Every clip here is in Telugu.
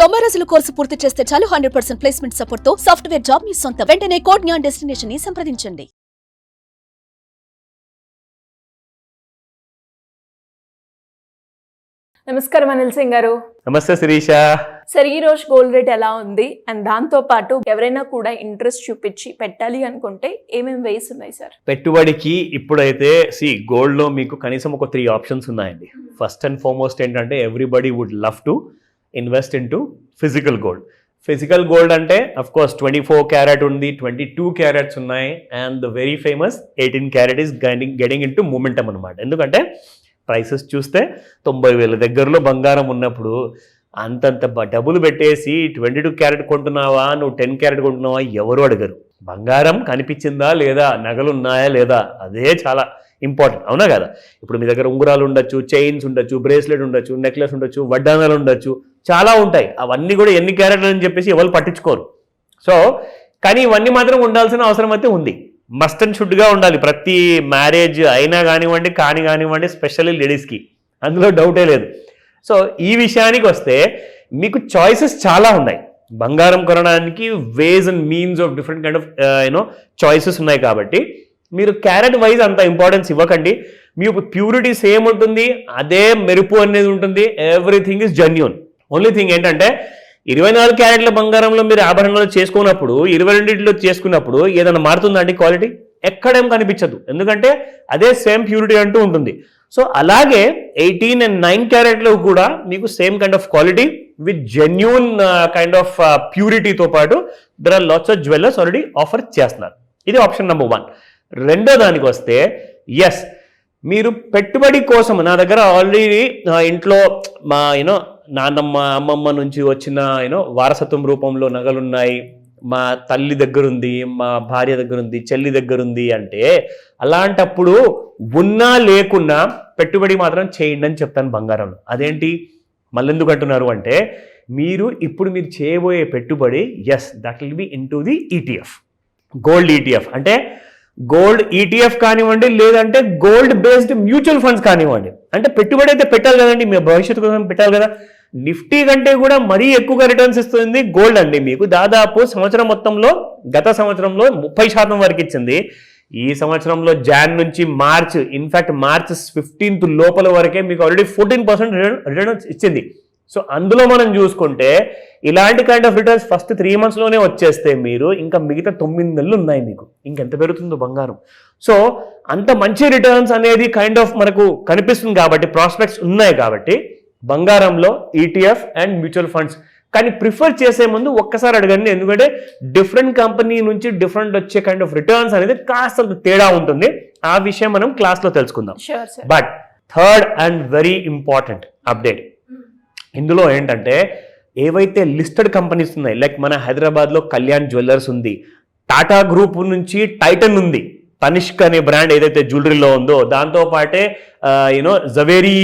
90 రోజుల కోర్సు పూర్తి చేస్తే చాలు 100% ప్లేస్మెంట్ సపోర్ట్ తో సాఫ్ట్వేర్ జాబ్ మీ సొంతం. వెంటనే కోడ్ జ్ఞాన్ డెస్టినేషన్ ని సంప్రదించండి. నమస్కారం అనిల్ సింగ్ గారు. నమస్తే శిరీష. సార్, ఈ రోజు గోల్డ్ రేట్ ఎలా ఉంది అండ్ దాంతో పాటు ఎవరైనా కూడా ఇంట్రెస్ట్ చూపించి పెట్టాలి అనుకుంటే ఏమేమి వేస్ ఉన్నాయి సార్? పెట్టుబడికి ఇప్పుడైతే గోల్డ్ లో మీకు కనీసం ఒక 3 ఆప్షన్స్ ఉన్నాయండి. ఫస్ట్ అండ్ ఫార్మోస్ట్ ఏంటంటే everybody would love to invest into physical gold. Physical gold అంటే అఫ్ కోర్స్ 24 క్యారెట్ ఉంది, 22 క్యారెట్స్ ఉన్నాయి, and the very famous 18 carat is getting into momentum అనమాట. ఎందుకంటే ప్రైసెస్ చూస్తే 90,000 దగ్గరలో బంగారం ఉన్నప్పుడు అంతంత డబ్బులు పెట్టేసి 22 క్యారెట్ కొంటున్నావా, నువ్వు 10 క్యారెట్ కొంటున్నావా ఎవరు అడగరు. బంగారం కనిపించిందా లేదా, నగలు ఉన్నాయా లేదా, అదే చాలా ఇంపార్టెంట్, అవునా కదా? ఇప్పుడు మీ దగ్గర ఉంగరాలు ఉండొచ్చు, చైన్స్ ఉండొచ్చు, బ్రేస్లెట్ ఉండొచ్చు, నెక్లెస్ ఉండొచ్చు, వడ్డానాలు ఉండొచ్చు, చాలా ఉంటాయి. అవన్నీ కూడా ఎన్ని క్యారెట్లు అని చెప్పేసి ఎవరు పట్టించుకోరు. సో కానీ ఇవన్నీ మాత్రం ఉండాల్సిన అవసరం అయితే ఉంది. మస్ట్ అండ్ షుడ్గా ఉండాలి. ప్రతి మ్యారేజ్ అయినా కానివ్వండి, స్పెషల్లీ లేడీస్కి, అందులో డౌటే లేదు. సో ఈ విషయానికి వస్తే మీకు చాయిసెస్ చాలా ఉన్నాయి. బంగారం కొనడానికి ways and means of different kind of choices ఉన్నాయి. కాబట్టి మీరు క్యారెట్ వైజ్ అంత ఇంపార్టెన్స్ ఇవ్వకండి. మీకు ప్యూరిటీ సేమ్ ఉంటుంది, అదే మెరుపు అనేది ఉంటుంది, everything is genuine. Only thing ఏంటంటే 24 క్యారెట్ల బంగారంలో మీరు ఆభరణాలు చేసుకున్నప్పుడు 22లో చేసుకున్నప్పుడు ఏదైనా మారుతుందండి క్వాలిటీ? ఎక్కడేం కనిపించదు, ఎందుకంటే అదే సేమ్ ప్యూరిటీ అంటూ ఉంటుంది. సో అలాగే 18 and 9 క్యారెట్లో కూడా మీకు same kind of quality with genuine kind of ప్యూరిటీతో పాటు there are lots of jewellers already offer చేస్తున్నారు. ఇది ఆప్షన్ నెంబర్ 1. రెండో దానికి వస్తే ఎస్, మీరు పెట్టుబడి కోసం నా దగ్గర ఆల్రెడీ ఇంట్లో మా నాన్నమ్మ అమ్మమ్మ నుంచి వచ్చిన వారసత్వం రూపంలో నగలున్నాయి, మా తల్లి దగ్గర ఉంది, మా భార్య దగ్గర ఉంది, చెల్లి దగ్గర ఉంది అంటే అలాంటప్పుడు ఉన్నా లేకున్నా పెట్టుబడి మాత్రం చేయండి అని చెప్తాను బంగారంలో. అదేంటి మళ్ళీ ఎందుకు అంటున్నారు అంటే, మీరు చేయబోయే పెట్టుబడి that will be in to the ETF, gold ETF. అంటే గోల్డ్ ఈటీఎఫ్ కానివ్వండి, లేదంటే గోల్డ్ బేస్డ్ మ్యూచువల్ ఫండ్స్ కానివ్వండి. అంటే పెట్టుబడి అయితే పెట్టాలి కదండి, మీ భవిష్యత్తు కోసం పెట్టాలి కదా. నిఫ్టీ కంటే కూడా మరీ ఎక్కువగా రిటర్న్స్ ఇస్తుంది గోల్డ్ అండి. మీకు దాదాపు సంవత్సరం మొత్తంలో, గత సంవత్సరంలో 30% వరకు ఇచ్చింది. ఈ సంవత్సరంలో జాన్ నుంచి మార్చ్, ఇన్ఫాక్ట్ మార్చ్ 15th లోపల వరకే మీకు ఆల్రెడీ 14% రిటర్న్స్ ఇచ్చింది. సో అందులో మనం చూసుకుంటే ఇలాంటి కైండ్ ఆఫ్ రిటర్న్స్ ఫస్ట్ 3 monthsలోనే వచ్చేస్తే మీరు ఇంకా మిగతా 9 నెలలు ఉన్నాయి మీకు, ఇంకెంత పెరుగుతుందో బంగారం. సో అంత మంచి రిటర్న్స్ అనేది కైండ్ ఆఫ్ మనకు కనిపిస్తుంది కాబట్టి, ప్రాస్పెక్ట్స్ ఉన్నాయి కాబట్టి బంగారంలో ఈటీఎఫ్ అండ్ మ్యూచువల్ ఫండ్స్. కానీ ప్రిఫర్ చేసే ముందు ఒక్కసారి అడగండి, ఎందుకంటే డిఫరెంట్ కంపెనీ నుంచి డిఫరెంట్ వచ్చే కైండ్ ఆఫ్ రిటర్న్స్ అనేది కాస్త తేడా ఉంటుంది. ఆ విషయం మనం క్లాస్లో తెలుసుకుందాం. But third and very important update ఇందులో ఏంటంటే, ఏవైతే లిస్టెడ్ కంపెనీస్ ఉన్నాయి, లైక్ మన హైదరాబాద్లో కళ్యాణ్ జ్యువెలర్స్ ఉంది, టాటా గ్రూప్ నుంచి టైటన్ ఉంది, తనిష్క్ అనే బ్రాండ్ ఏదైతే జ్యువెలరీలో ఉందో దాంతోపాటే జవేరీ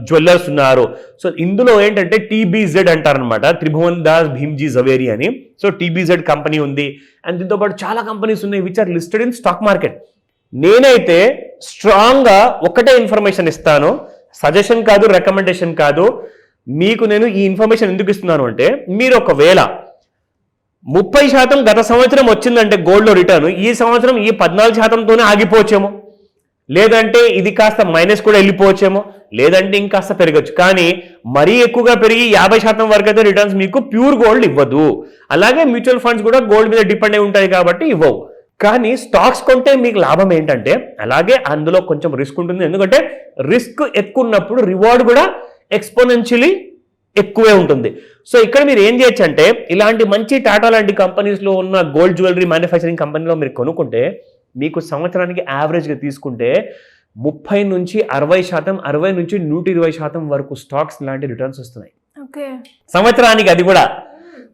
జ్యువెలర్స్ ఉన్నారు. సో ఇందులో ఏంటంటే టీబీజెడ్ అంటారనమాట, త్రిభువన్ దాస్ భీమ్జీ జవేరీ అని. సో టీబీజెడ్ కంపెనీ ఉంది, అండ్ దీంతో పాటు చాలా కంపెనీస్ ఉన్నాయి which are listed in stock market. నేనైతే స్ట్రాంగ్గా ఒకటే ఇన్ఫర్మేషన్ ఇస్తాను, సజెషన్ కాదు, రికమెండేషన్ కాదు. మీకు నేను ఈ ఇన్ఫర్మేషన్ ఎందుకు ఇస్తున్నాను అంటే, మీరు ఒకవేళ 30% గత సంవత్సరం వచ్చిందంటే గోల్డ్లో రిటర్న్, ఈ సంవత్సరం ఈ 14%తోనే ఆగిపోవచ్చేమో, లేదంటే ఇది కాస్త మైనస్ కూడా వెళ్ళిపోవచ్చేమో, లేదంటే ఇంకాస్త పెరగచ్చు. కానీ మరీ ఎక్కువగా పెరిగి 50% వరకు అయితే రిటర్న్స్ మీకు ప్యూర్ గోల్డ్ ఇవ్వదు. అలాగే మ్యూచువల్ ఫండ్స్ కూడా గోల్డ్ మీద డిపెండ్ అయి ఉంటాయి కాబట్టి ఇవ్వవు. కానీ స్టాక్స్ కొంటే మీకు లాభం ఏంటంటే, అలాగే అందులో కొంచెం రిస్క్ ఉంటుంది. ఎందుకంటే రిస్క్ ఎక్కువ ఉన్నప్పుడు రివార్డ్ కూడా ఎక్స్పోనెన్షియలీ ఎక్కువే ఉంటుంది. సో ఇక్కడ మీరు ఏం చేయొచ్చు అంటే, ఇలాంటి మంచి టాటా లాంటి కంపెనీస్లో ఉన్న గోల్డ్ జ్యువెలరీ మ్యానుఫ్యాక్చరింగ్ కంపెనీలో మీరు కొనుక్కుంటే మీకు సంవత్సరానికి యావరేజ్గా తీసుకుంటే 30 నుంచి 60%, 60 నుంచి 120% వరకు స్టాక్స్ లాంటి రిటర్న్స్ వస్తున్నాయి సంవత్సరానికి. అది కూడా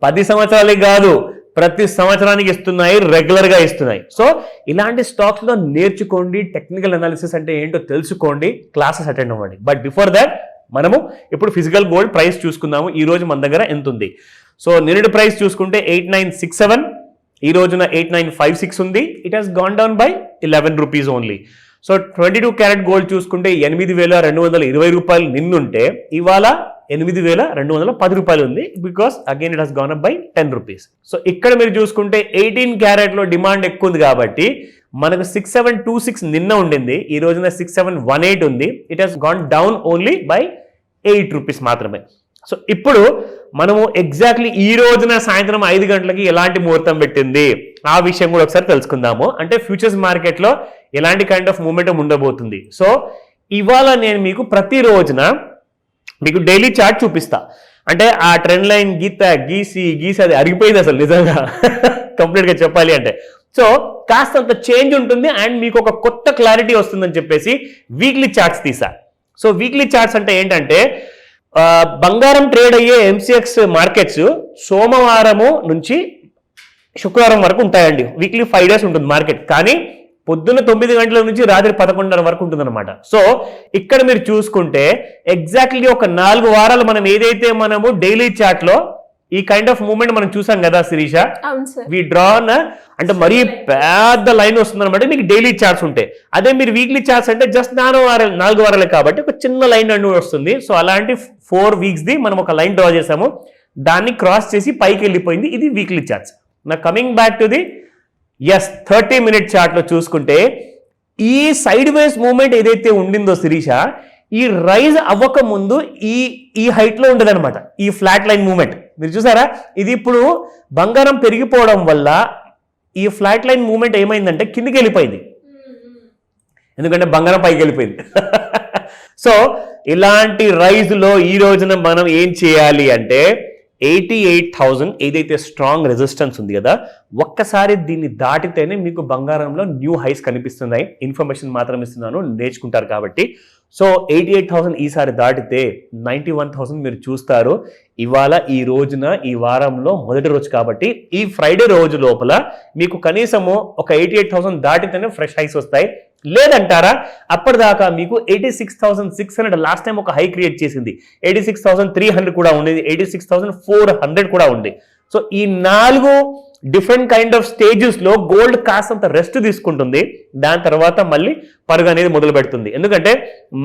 10 సంవత్సరాలే కాదు, ప్రతి సంవత్సరానికి ఇస్తున్నాయి, రెగ్యులర్గా ఇస్తున్నాయి. సో ఇలాంటి స్టాక్స్లో నేర్చుకోండి, టెక్నికల్ అనాలిసిస్ అంటే ఏంటో తెలుసుకోండి, క్లాసెస్ అటెండ్ అవ్వండి. బట్ బిఫోర్ దాట్ మనము ఇప్పుడు ఫిజికల్ గోల్డ్ ప్రైస్ చూసుకుందాము. ఈ రోజు మన దగ్గర ఎంత ఉంది? సో నిన్నటి ప్రైస్ చూసుకుంటే 8967, ఈ రోజున 8956 ఉంది. It has gone down by 11 rupees only. So 22 carat gold చూసుకుంటే 8,220 రూపాయలు నిన్నుంటే ఇవాళ 8,210 ఉంది, because again it has gone up by 10 rupees. So ఇక్కడ మీరు చూసుకుంటే 18 క్యారెట్ లో డిమాండ్ ఎక్కువ ఉంది కాబట్టి మనకు 6726 నిన్న ఉండింది, ఈ రోజున 6718 ఉంది. It has gone down only by 8 rupees మాత్రమే. సో ఇప్పుడు మనము ఎగ్జాక్ట్లీ ఈ రోజున సాయంత్రం 5 గంటలకి ఎలాంటి ముహూర్తం పెట్టింది ఆ విషయం కూడా ఒకసారి తెలుసుకుందాము. అంటే ఫ్యూచర్స్ మార్కెట్ లో ఎలాంటి కైండ్ ఆఫ్ మూమెంటం ఉండబోతుంది. సో ఇవాళ నేను మీకు ప్రతి రోజున మీకు డైలీ చార్ట్ చూపిస్తా. అంటే ఆ ట్రెండ్ లైన్ గీసి అది అరిగిపోయింది అసలు నిజంగా కంప్లీట్ గా చెప్పాలి అంటే. సో కాస్తంత చేంజ్ ఉంటుంది అండ్ మీకు ఒక కొత్త క్లారిటీ వస్తుందని చెప్పేసి వీక్లీ చార్ట్స్ తీసా. సో వీక్లీ చార్ట్స్ అంటే ఏంటంటే బంగారం ట్రేడ్ అయ్యే ఎంసీఎక్స్ మార్కెట్స్ సోమవారము నుంచి శుక్రవారం వరకు ఉంటాయండి. వీక్లీ 5 డేస్ ఉంటుంది మార్కెట్, కానీ పొద్దున్న 9 గంటల నుంచి రాత్రి 11:30 వరకు ఉంటుంది అనమాట. సో ఇక్కడ మీరు చూసుకుంటే ఎగ్జాక్ట్లీ ఒక 4 వారాలు మనం ఏదైతే మనము డైలీ చార్ట్ లో ఈ కైండ్ ఆఫ్ మూవ్మెంట్ మనం చూసాం కదా శిరీష, వి డ్రాన్ అంటే మరీ పెద్ద లైన్ వస్తుంది అనమాట. మీకు డైలీ చార్ట్స్ ఉంటాయి. అదే మీరు వీక్లీ చార్ట్స్ అంటే జస్ట్ 4 వారాలే కాబట్టి ఒక చిన్న లైన్ అంటూ వస్తుంది. సో అలాంటి 4 వీక్స్ ది మనం ఒక లైన్ డ్రా చేసాము, దాన్ని క్రాస్ చేసి పైకి వెళ్ళిపోయింది. ఇది వీక్లీ చార్ట్స్. నా coming back to the 30 minute chart లో చూసుకుంటే ఈ సైడ్ వేస్ మూవ్మెంట్ ఏదైతే ఉండిందో శిరీష, ఈ రైజ్ అవ్వక ముందు ఈ హైట్ లో ఉండదు అనమాట. ఈ ఫ్లాట్ లైన్ మూవ్మెంట్ మీరు చూసారా, ఇది ఇప్పుడు బంగారం పెరిగిపోవడం వల్ల ఈ ఫ్లాట్ లైన్ మూవ్మెంట్ ఏమైందంటే కిందికి వెళ్ళిపోయింది, ఎందుకంటే బంగారం పైకి వెళ్ళిపోయింది. సో ఇలాంటి రైజ్ లో ఈ రోజున మనం ఏం చేయాలి అంటే 88,000 ఏదైతే స్ట్రాంగ్ రెసిస్టెన్స్ ఉంది కదా, ఒక్కసారి దీన్ని దాటితేనే మీకు బంగారంలో న్యూ హైస్ కనిపిస్తున్నాయి. ఇన్ఫర్మేషన్ మాత్రం ఇస్తున్నాను, నేర్చుకుంటారు కాబట్టి. సో 88,000 ఈసారి దాటితే 91,000 మీరు చూస్తారు. ఇవాళ ఈ రోజున ఈ వారంలో మొదటి రోజు కాబట్టి ఈ ఫ్రైడే రోజు లోపల మీకు కనీసము ఒక 88,000 దాటితేనే ఫ్రెష్ హైస్ వస్తాయి. లేదంటారా అప్పటిదాకా మీకు 86,600 లాస్ట్ టైం ఒక హై క్రియేట్ చేసింది, 86,300 కూడా ఉండేది, 86,400 కూడా ఉంది. సో ఈ 4 డిఫరెంట్ కైండ్ ఆఫ్ స్టేజెస్ లో గోల్డ్ కాస్తంత రెస్ట్ తీసుకుంటుంది. దాని తర్వాత మళ్ళీ పరుగు అనేది మొదలు పెడుతుంది. ఎందుకంటే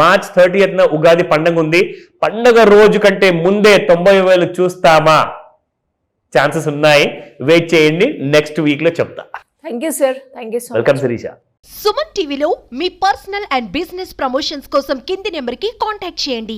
మార్చ్ 30న ఉగాది పండుగ ఉంది. పండుగ రోజు కంటే ముందే 90,000 చూస్తామా? ఛాన్సెస్ ఉన్నాయి, వెయిట్ చేయండి, నెక్స్ట్ వీక్ లో చెప్తా. Thank you sir, thank you so much. Welcome Sirisha. Suman టీవీలో మీ పర్సనల్ అండ్ బిజినెస్ ప్రమోషన్స్ కోసం కింది నెంబర్కి కాంటాక్ట్ చేయండి.